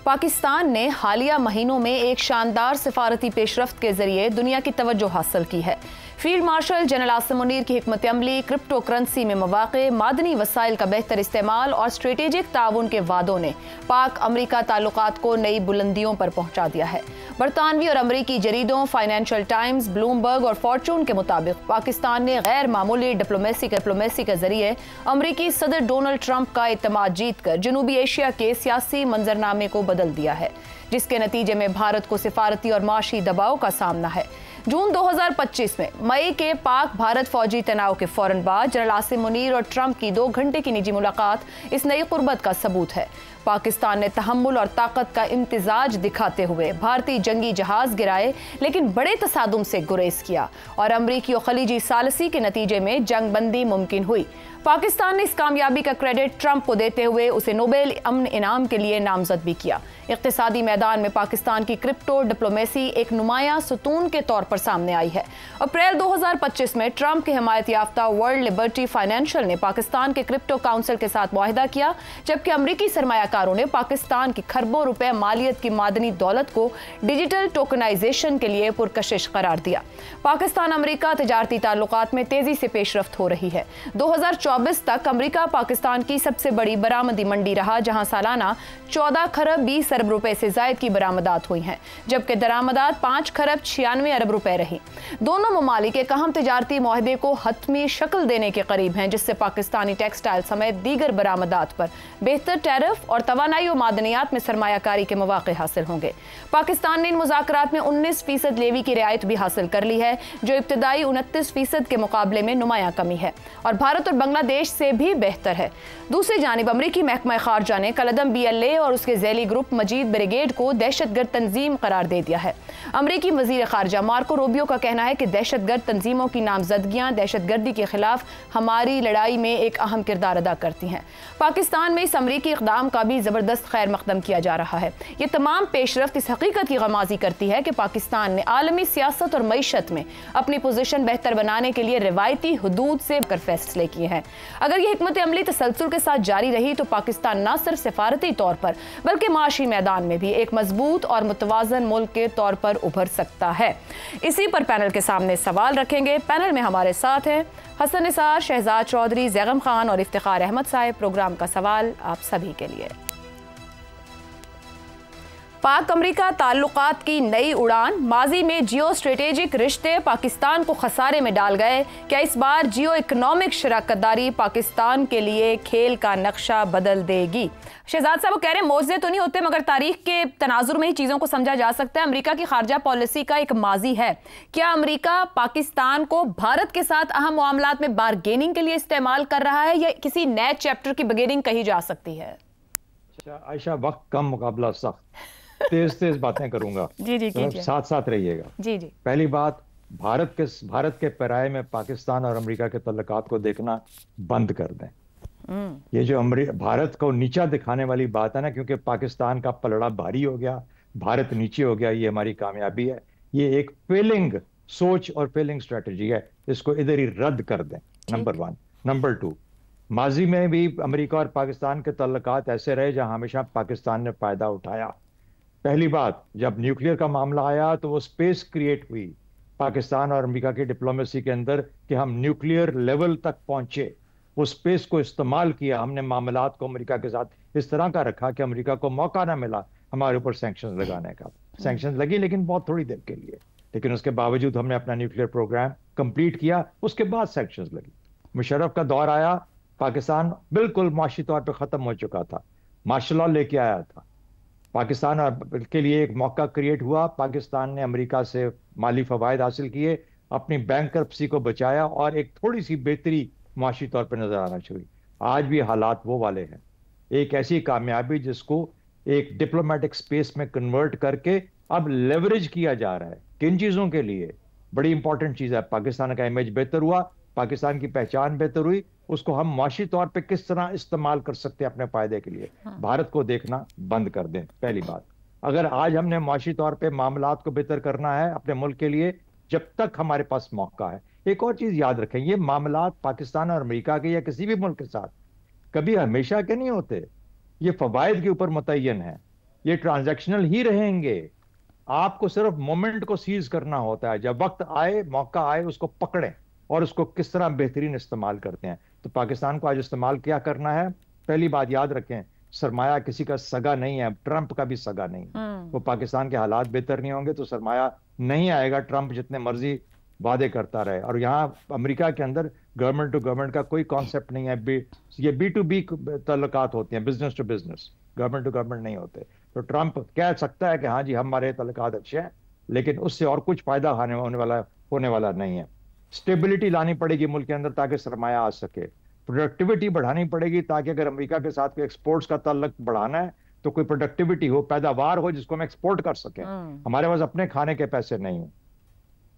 पाकिस्तान ने हालिया महीनों में एक शानदार सिफारती पेशरफ्त के जरिए दुनिया की तवज्जो हासिल की है। Field marshal general Asim Munir की हिकमत अमली, क्रिप्टो करेंसी में मौक़े, मादनी वसाइल का बेहतर इस्तेमाल और स्ट्रेटेजिक ताउन के वादों ने पाक अमरीका ताल्लुकात को नई बुलंदियों पर पहुंचा दिया है। बरतानवी और अमरीकी जरीदों फाइनेंशियल टाइम्स, ब्लूमबर्ग और फॉर्चून के मुताबिक पाकिस्तान ने गैर मामूली डिप्लोमेसी के जरिए अमरीकी सदर डोनाल्ड ट्रंप का इत्तेमाद जीत कर जनूबी एशिया के सियासी मंजरनामे को बदल दिया है, जिसके नतीजे में भारत को सिफारती और माशी दबाव का सामना है। जून 2025 में मई के पाक भारत फौजी तनाव के फौरन बाद जनरल आसिम मुनीर और ट्रंप की 2 घंटे की निजी मुलाकात इस नई कुर्बत का सबूत है। पाकिस्तान ने तहम्मुल और ताकत का इम्तिजाज दिखाते हुए भारतीय जंगी जहाज गिराए, लेकिन बड़े तसादुम से गुरेज किया और अमरीकी और खलीजी सालसी के नतीजे में जंग बंदी मुमकिन हुई। पाकिस्तान ने इस कामयाबी का क्रेडिट ट्रंप को देते हुए उसे नोबेल अमन इनाम के लिए नामजद भी किया। इक्तिसादी मैदान में पाकिस्तान की क्रिप्टो डिप्लोमेसी एक नुमाया सुतून के तौर पर सामने आई है। अप्रैल 2025 में ट्रंप के हिमायत याफ्ता वर्ल्ड लिबर्टी फाइनेंशियल ने पाकिस्तान के क्रिप्टो काउंसिल के साथ मुआहिदा किया, जबकि अमरीकी सरमायाकारों ने पाकिस्तान की खरबों रुपए मालियत की मादनी दौलत को डिजिटल टोकनाइजेशन के लिए पुरकशिश करार दिया। पाकिस्तान अमरीका तिजारती ताल्लुकात में तेजी से पेशरफ्त हो रही है। 2024 तक अमरीका पाकिस्तान की सबसे बड़ी बरामदी मंडी रहा, जहां सालाना 14 खरब 20 अरब रुपए से जायद की बरामदात हुई हैं, जबकि दरामदात 5 खरब 96 अरब रुपए रही। दोनों ममालिक एक अहम तिजारती मुआहदे को हतमी शक्ल देने के करीब हैं, जिससे पाकिस्तानी टेक्सटाइल समेत दीगर बरामदात पर बेहतर टैरिफ और तवानाई और मादनियात में सरमायाकारी के मौके हासिल होंगे। पाकिस्तान ने इन मुज़ाकरात में 19% लेवी की रियायत भी हासिल कर ली है, जो इब्तदाई 29% के मुकाबले में नुमाया कमी है और भारत और बांग्लादेश से भी बेहतर है। दूसरी जानिब अमरीकी महकमा खारजा ने कलदम BLA और उसके ज़ैली ग्रुप मजीद ब्रिगेड को दहशतगर्द तंजीम करार दे दिया है। अमरीकी वज़ीर खारजा मार्को रूबियो का कहना है कि दहशतगर्द तंजीमों की नामजदगियां दहशतगर्दी के खिलाफ हमारी लड़ाई में एक अहम किरदार अदा करती हैं। पाकिस्तान में इस अमरीकी इक़दाम का भी ज़बरदस्त खैर मकदम किया जा रहा है। ये तमाम पेशरफ्त इस हकीकत की गमाज़ी करती है कि पाकिस्तान ने आलमी सियासत और मईशत में अपनी पोजीशन बेहतर बनाने के लिए रिवायती हुदूद से कर फैसले किए हैं। अगर ये हिकमत अमली तसलसल के साथ जारी रही तो पाकिस्तान न सिर्फ सिफारती तौर पर बल्कि माशी मैदान में भी एक मजबूत और मुतवाज़न मुल्क के तौर पर उभर सकता है। इसी पर पैनल के सामने सवाल रखेंगे। पैनल में हमारे साथ हैं हसन निसार, शहजाद चौधरी, जैगम खान और इफ्तिखार अहमद साहब। प्रोग्राम का सवाल आप सभी के लिए। पाक अमरीका ताल्लुकात की नई उड़ान, माजी में जियो स्ट्रेटेजिक रिश्ते पाकिस्तान को खसारे में डाल गए। क्या इस बार जियो इकोनॉमिक शराकतदारी पाकिस्तान के लिए खेल का नक्शा बदल देगी? शहजाद साहब कह रहे हैं मौजे तो नहीं होते, मगर तारीख के तनाजुर में ही चीज़ों को समझा जा सकता है। अमरीका की खारजा पॉलिसी का एक माजी है। क्या अमरीका पाकिस्तान को भारत के साथ अहम मामलात में बारगेनिंग के लिए इस्तेमाल कर रहा है, या किसी नए चैप्टर की बिगिनिंग कही जा सकती है? आयशा, वक्त कम, मुकाबला सख्त। तेज बातें करूंगा। जी साथ साथ रहिएगा। जी। पहली बात, भारत के पैराए में पाकिस्तान और अमेरिका के तल्लुकात को देखना बंद कर दें। ये जो भारत को नीचा दिखाने वाली बात है ना, क्योंकि पाकिस्तान का पलड़ा भारी हो गया, भारत नीचे हो गया, ये हमारी कामयाबी है। ये एक फेलिंग सोच और फेलिंग स्ट्रेटजी है, इसको इधर ही रद्द कर दें, नंबर 1। नंबर 2, माजी में भी अमेरिका और पाकिस्तान के तल्लुकात ऐसे रहे जहां हमेशा पाकिस्तान ने फायदा उठाया। पहली बात, जब न्यूक्लियर का मामला आया तो वो स्पेस क्रिएट हुई पाकिस्तान और अमेरिका की डिप्लोमेसी के अंदर कि हम न्यूक्लियर लेवल तक पहुंचे। वो स्पेस को इस्तेमाल किया हमने, मामलात को अमेरिका के साथ इस तरह का रखा कि अमेरिका को मौका ना मिला हमारे ऊपर सैंक्शंस लगाने का। सैंक्शंस लगी लेकिन बहुत थोड़ी देर के लिए, लेकिन उसके बावजूद हमने अपना न्यूक्लियर प्रोग्राम कंप्लीट किया। उसके बाद सैंक्शंस लगी। मुशर्रफ का दौर आया, पाकिस्तान बिल्कुल माशी तौर पर ख़त्म हो चुका था, मार्शल लॉ लेके आया था। पाकिस्तान के लिए एक मौका क्रिएट हुआ। पाकिस्तान ने अमेरिका से माली फवायद हासिल किए, अपनी बैंकरप्सी को बचाया और एक थोड़ी सी बेहतरी माशी तौर पर नजर आना शुरू। आज भी हालात वो वाले हैं। एक ऐसी कामयाबी जिसको एक डिप्लोमेटिक स्पेस में कन्वर्ट करके अब लेवरेज किया जा रहा है। किन चीज़ों के लिए? बड़ी इंपॉर्टेंट चीज़ है। पाकिस्तान का इमेज बेहतर हुआ, पाकिस्तान की पहचान बेहतर हुई, उसको हम माशी तौर पे किस तरह इस्तेमाल कर सकते हैं अपने फायदे के लिए। भारत को देखना बंद कर दें, पहली बात। अगर आज हमने माशी तौर पे मामलात को बेहतर करना है अपने मुल्क के लिए, जब तक हमारे पास मौका है। एक और चीज याद रखें, ये मामलात पाकिस्तान और अमेरिका के या किसी भी मुल्क के साथ कभी हमेशा के नहीं होते। ये फवायद के ऊपर मुतय्यन है। یہ ٹرانزیکشنل ہی رہیں گے. آپ کو صرف مومنٹ کو سیز کرنا ہوتا ہے, جب وقت آئے, موقع آئے, اس کو پکڑیں اور اس کو کس طرح بہترین استعمال کرتے ہیں. تو پاکستان کو آج استعمال کیا کرنا ہے؟ پہلی بات یاد رکھیں, سرمایہ کسی کا سگا نہیں ہے, ٹرمپ کا بھی سگا نہیں ہے. وہ پاکستان کے حالات بہتر نہیں ہوں گے تو سرمایہ نہیں آئے گا, ٹرمپ جتنے مرضی وعدے کرتا رہے. اور یہاں امریکہ کے اندر گورنمنٹ ٹو گورنمنٹ کا کوئی کانسیپٹ نہیں ہے, یہ بی ٹو بی تعلقات ہوتے ہیں, business to business, government to government نہیں ہوتے. تو ٹرمپ کہہ سکتا ہے کہ ہاں جی ہمارے تعلقات اچھے ہیں, لیکن اس سے اور کچھ فائدہ ہونے والا نہیں ہے. اسٹیبلٹی لانی پڑے گی ملک کے اندر تاکہ سرمایہ آ سکے, پروڈکٹیوٹی بڑھانی پڑے گی تاکہ اگر امریکہ کے ساتھ کوئی ایکسپورٹس کا تعلق بڑھانا ہے تو کوئی پروڈکٹیوٹی ہو, پیداوار ہو جس کو ہم ایکسپورٹ کر سکیں. ہمارے پاس اپنے کھانے کے پیسے نہیں ہیں.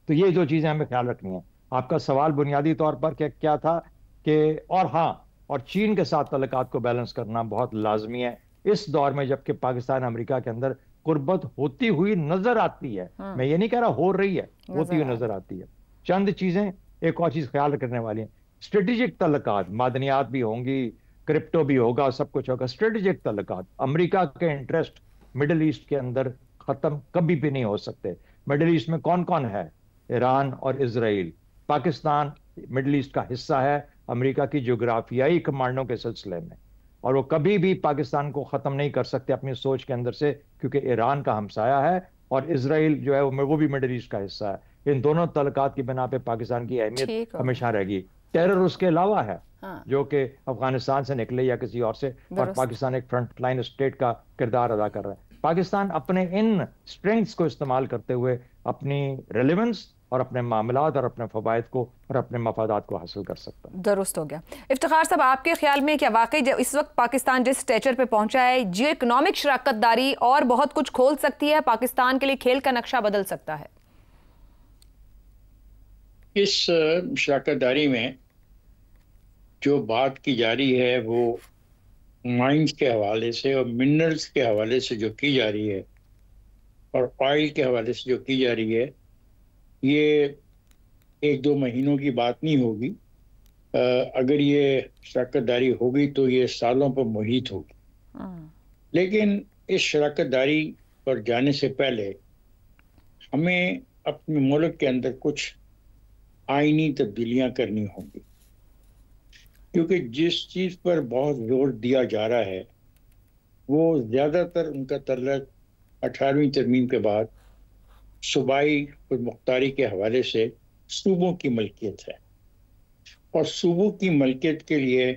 تو یہ جو چیزیں ہمیں خیال رکھنی ہیں. آپ کا سوال بنیادی طور پر کیا تھا کہ اور چین کے ساتھ تعلقات کو بیلنس کرنا بہت لازمی ہے اس دور میں, جبکہ پاکستان امریکہ کے اندر قربت ہوتی ہوئی نظر آتی ہے. میں یہ نہیں کہہ رہا ہو رہی ہے, ہوتی ہوئی نظر آتی ہے. چند چیزیں, ایک اور چیز خیال رکھنے والی ہیں, اسٹریٹجک تعلقات, معدنیات بھی ہوں گی, کرپٹو بھی ہوگا, سب کچھ ہوگا. اسٹریٹجک تعلقات, امریکہ کے انٹرسٹ مڈل ایسٹ کے اندر ختم کبھی بھی نہیں ہو سکتے. مڈل ایسٹ میں کون کون ہے؟ ایران اور اسرائیل. پاکستان مڈل ایسٹ کا حصہ ہے امریکہ کی جغرافیائی کمانڈوں کے سلسلے میں, اور وہ کبھی بھی پاکستان کو ختم نہیں کر سکتے اپنی سوچ کے اندر سے, کیونکہ ایران کا ہمسایہ ہے اور اسرائیل جو ہے وہ بھی مڈل ایسٹ کا حصہ ہے. ان دونوں تعلقات کی بنا پہ پاکستان کی اہمیت ہمیشہ رہے گی. ٹیرر اس کے علاوہ ہے جو کہ افغانستان سے نکلے یا کسی اور سے, اور پاکستان ایک فرنٹ لائن اسٹیٹ کا کردار ادا کر رہا ہے. پاکستان اپنے ان اسٹرینگس کو استعمال کرتے ہوئے اپنی ریلیونس اور اپنے معاملات اور اپنے فوائد کو اور اپنے مفادات کو حاصل کر سکتا ہے. درست ہو گیا. افتخار صاحب, آپ کے خیال میں کیا واقعی اس وقت پاکستان جس اسٹیچر پہ پہنچا ہے, جیو اکنامک شراکت داری اور بہت کچھ کھول سکتی ہے, پاکستان کے لیے کھیل کا نقشہ بدل سکتا ہے؟ اس شراکت داری میں جو بات کی جا رہی ہے وہ مائنز کے حوالے سے اور منرلز کے حوالے سے جو کی جا رہی ہے اور آئل کے حوالے سے جو کی جا رہی ہے, یہ 1-2 مہینوں کی بات نہیں ہوگی. اگر یہ شراکت داری ہوگی تو یہ سالوں پر محیط ہوگی. لیکن اس شراکت داری پر جانے سے پہلے ہمیں اپنے ملک کے اندر کچھ آئینی تبدیلیاں کرنی ہوں گی, کیونکہ جس چیز پر بہت زور دیا جا رہا ہے وہ زیادہ تر ان کا تعلق 18ویں ترمیم کے بعد صوبائی خود مختاری کے حوالے سے صوبوں کی ملکیت ہے, اور صوبوں کی ملکیت کے لیے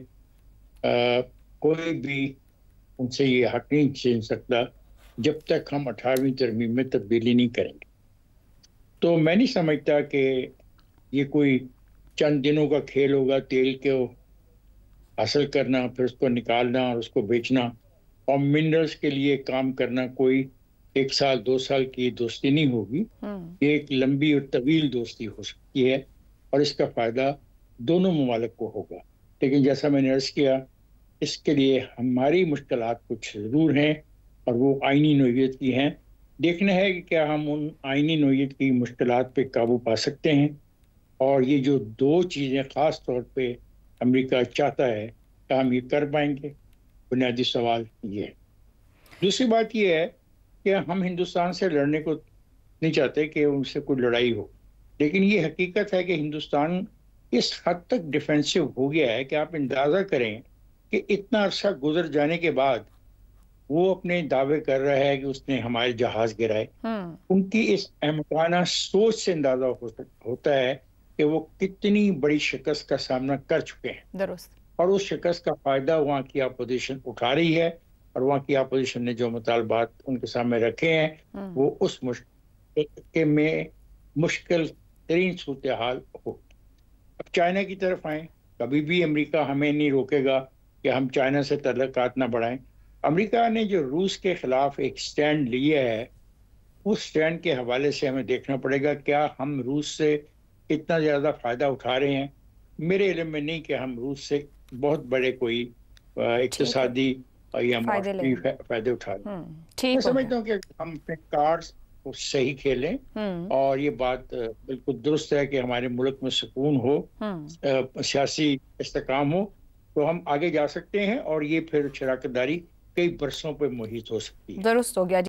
کوئی بھی ان سے یہ حق نہیں چھین سکتا جب تک ہم 18ویں ترمیم میں تبدیلی نہیں کریں گے. تو میں نہیں سمجھتا کہ یہ کوئی چند دنوں کا کھیل ہوگا, تیل کو حاصل کرنا, پھر اس کو نکالنا اور اس کو بیچنا, اور منرلز کے لیے کام کرنا کوئی 1 سال 2 سال کی دوستی نہیں ہوگی. یہ ایک لمبی اور طویل دوستی ہو سکتی ہے, اور اس کا فائدہ دونوں ممالک کو ہوگا. لیکن جیسا میں نے عرض کیا, اس کے لیے ہماری مشکلات کچھ ضرور ہیں, اور وہ آئینی نوعیت کی ہیں. دیکھنا ہے کہ کیا ہم ان آئینی نوعیت کی مشکلات پہ قابو پا سکتے ہیں, اور یہ جو 2 چیزیں خاص طور پہ امریکہ چاہتا ہے کہ ہم یہ کر پائیں گے. بنیادی سوال یہ ہے. دوسری بات یہ ہے کہ ہم ہندوستان سے لڑنے کو نہیں چاہتے کہ ان سے کوئی لڑائی ہو, لیکن یہ حقیقت ہے کہ ہندوستان اس حد تک ڈیفینسو ہو گیا ہے کہ آپ اندازہ کریں کہ اتنا عرصہ گزر جانے کے بعد وہ اپنے دعوے کر رہا ہے کہ اس نے ہمارے جہاز گرائے. ان کی اس احمقانہ سوچ سے اندازہ ہوتا ہے کہ وہ کتنی بڑی شکست کا سامنا کر چکے ہیں. درست. اور اس شکست کا فائدہ وہاں کی اپوزیشن اٹھا رہی ہے, اور وہاں کی اپوزیشن نے جو مطالبات ان کے سامنے رکھے ہیں وہ اس مشکل میں مشکل ترین صورتحال ہو. اب چائنا کی طرف آئیں, کبھی بھی امریکہ ہمیں نہیں روکے گا کہ ہم چائنا سے تعلقات نہ بڑھائیں. امریکہ نے جو روس کے خلاف ایک سٹینڈ لیا ہے, اس سٹینڈ کے حوالے سے ہمیں دیکھنا پڑے گا کیا ہم روس سے اتنا زیادہ فائدہ اٹھا رہے ہیں. میرے علم میں نہیں کہ ہم روس سے بہت بڑے کوئی اقتصادی یا معاشی فائدے اٹھا رہے ہیں. میں سمجھتا ہوں کہ ہم اپنے کارڈز کو صحیح کھیلیں, اور یہ بات بالکل درست ہے کہ ہمارے ملک میں سکون ہو, سیاسی استحکام ہو, تو ہم آگے جا سکتے ہیں, اور یہ پھر شراکت داری कई बरसों पे मुहित हो सकती है। दुरुस्त हो गया।